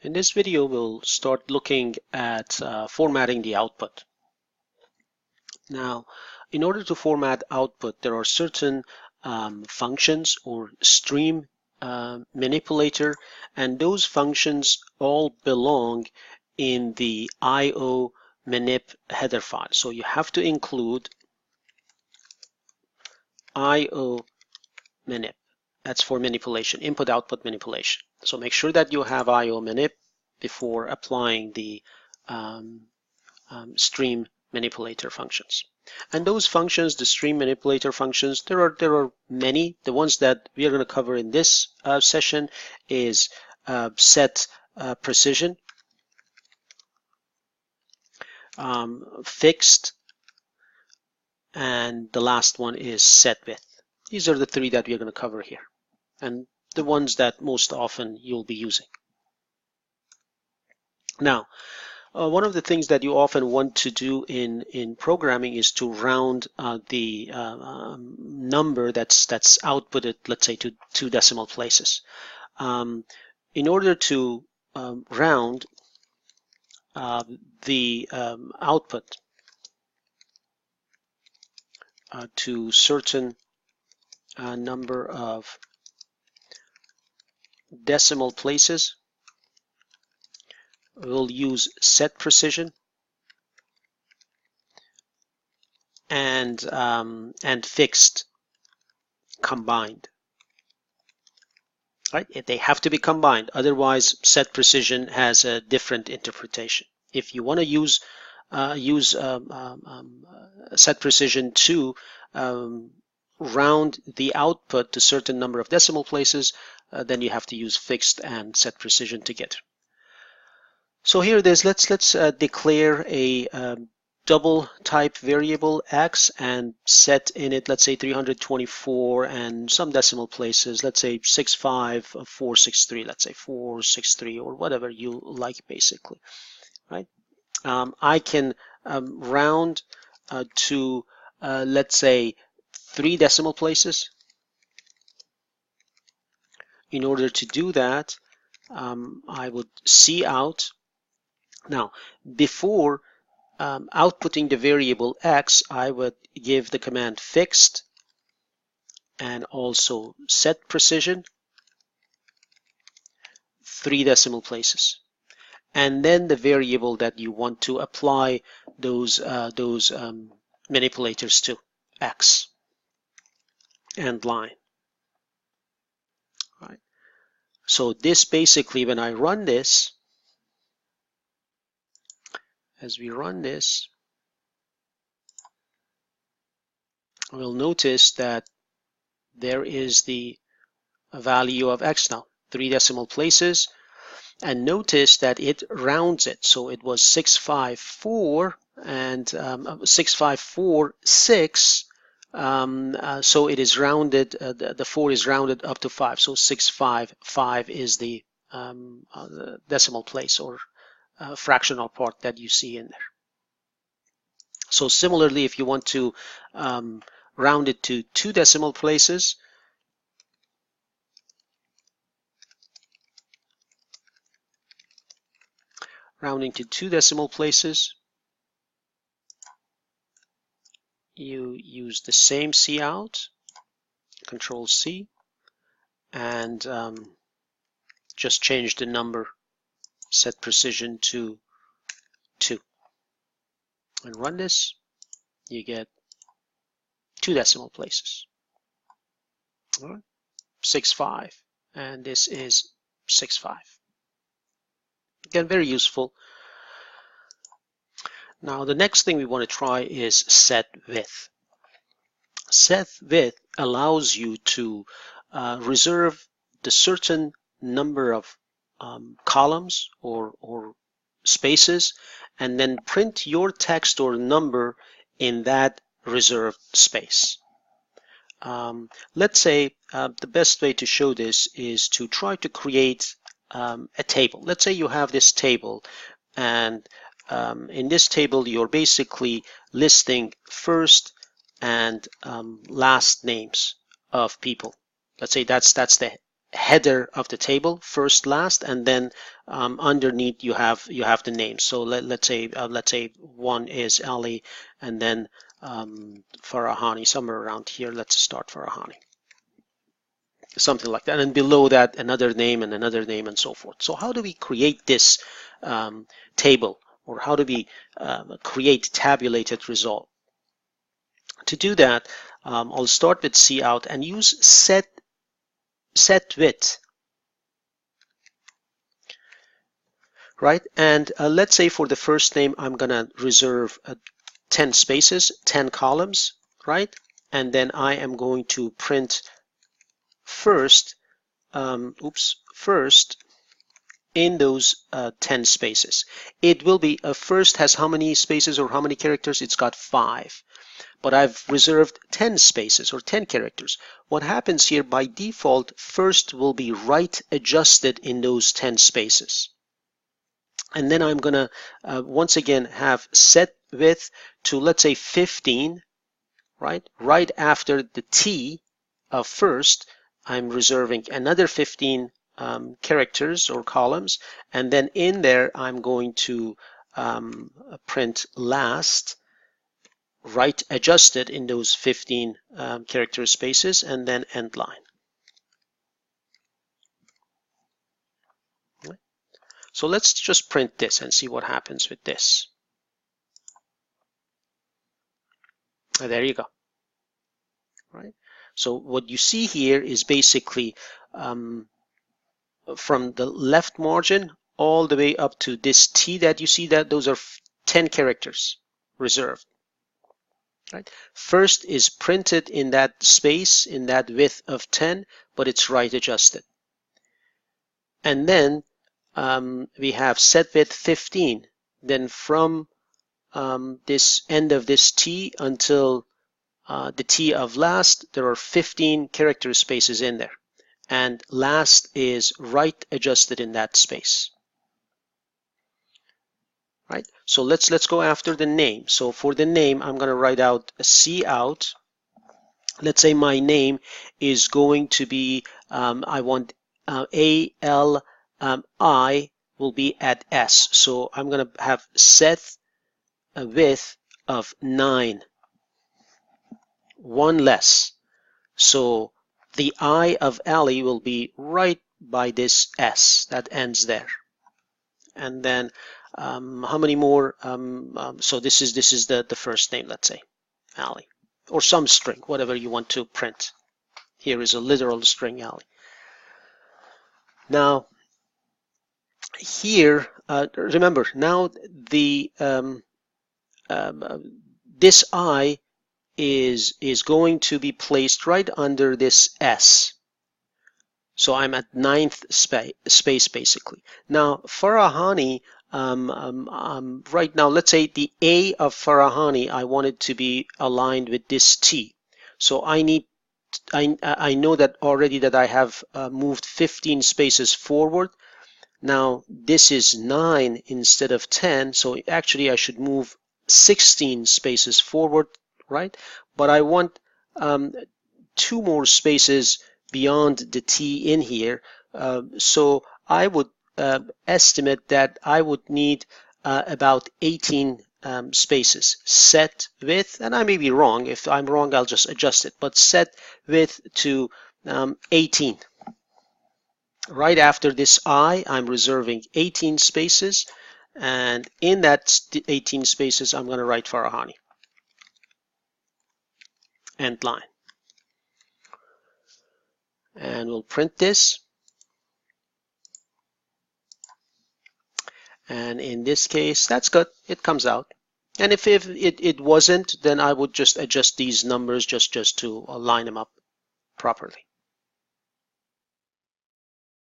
In this video, we'll start looking at formatting the output. Now, in order to format output, there are certain functions or stream manipulator, and those functions all belong in the iomanip header file. So you have to include iomanip. That's for manipulation, input-output manipulation. So make sure that you have iomanip before applying the stream manipulator functions. And those functions, the stream manipulator functions, there are many. The ones that we are going to cover in this session is set precision, fixed, and the last one is set width. These are the three that we are going to cover here, and the ones that most often you'll be using. Now, one of the things that you often want to do in programming is to round the number that's outputted, let's say, to 2 decimal places. In order to round the output to certain number of decimal places, we'll use set precision and fixed combined. Right? They have to be combined, otherwise set precision has a different interpretation. If you want to use set precision to round the output to certain number of decimal places, then you have to use fixed and set precision together. So here it is. Let's declare a double type variable x and set in it, let's say 324 and some decimal places, let's say 65463, let's say 463 or whatever you like, basically, right? I can round to let's say 3 decimal places. In order to do that, I would cout. Now, before outputting the variable x, I would give the command fixed and also set precision 3 decimal places, and then the variable that you want to apply those manipulators to, x and line. Right. So this basically, when I run this, as we run this, we'll notice that there is the value of x now, 3 decimal places, and notice that it rounds it. So it was 654 and 6546, so it is rounded, the 4 is rounded up to 5, so 655 is the decimal place or fractional part that you see in there. So similarly, if you want to round it to 2 decimal places, rounding to 2 decimal places, you use the same cout, Control C, and just change the number, set precision to 2, and run this. You get 2 decimal places. All right. 65, and this is 65. Again, very useful. Now the next thing we want to try is set width. Set width allows you to reserve the certain number of columns or spaces, and then print your text or number in that reserved space. Let's say the best way to show this is to try to create a table. Let's say you have this table, and in this table you're basically listing first and last names of people. Let's say that's the header of the table, first, last, and then underneath you have the name. So let's say one is Ali, and then Farahani, somewhere around here. Let's start Farahani, something like that, and below that another name and so forth. So how do we create this table, or how do we create tabulated result? To do that, I'll start with cout and use set width, right? And let's say for the first name I'm gonna reserve 10 spaces, 10 columns, right? And then I am going to print first, first in those 10 spaces. It will be first has how many spaces or how many characters? It's got 5. But I've reserved 10 spaces or 10 characters. What happens here by default, first will be right adjusted in those 10 spaces. And then I'm gonna once again have set width to, let's say, 15, right? Right after the T of first, I'm reserving another 15 characters or columns, and then in there I'm going to print last, right adjusted in those 15 character spaces, and then end line. Right. So let's just print this and see what happens with this. There you go. Right. So what you see here is basically from the left margin all the way up to this T that you see, that those are 10 characters reserved. Right. First is printed in that space, in that width of 10, but it's right adjusted. And then we have set width 15. Then from this end of this T until the T of last, there are 15 character spaces in there. And last is right adjusted in that space. Right? So let's go after the name. So for the name, I'm going to write out a cout. Let's say my name is going to be, I want ALI will be at S. So I'm going to have set a width of 9, one less. So the I of Ali will be right by this S that ends there. And then how many more? So this is the first name, let's say Ali, or some string, whatever you want to print. Here is a literal string Ali. Now here, remember now the this I is going to be placed right under this S. So I'm at 9th space basically. Now Farahani, right now, let's say the A of Farahani, I want it to be aligned with this T. So I know that already that I have moved 15 spaces forward. Now this is 9 instead of 10, so actually I should move 16 spaces forward, right? But I want 2 more spaces beyond the T in here, so I would estimate that I would need about 18 spaces. Set width, and I may be wrong. If I'm wrong, I'll just adjust it, but set width to 18. Right after this I, I'm reserving 18 spaces, and in that 18 spaces, I'm going to write Farahani. End line. And we'll print this. And in this case, that's good. It comes out. And if it wasn't, then I would just adjust these numbers just to line them up properly.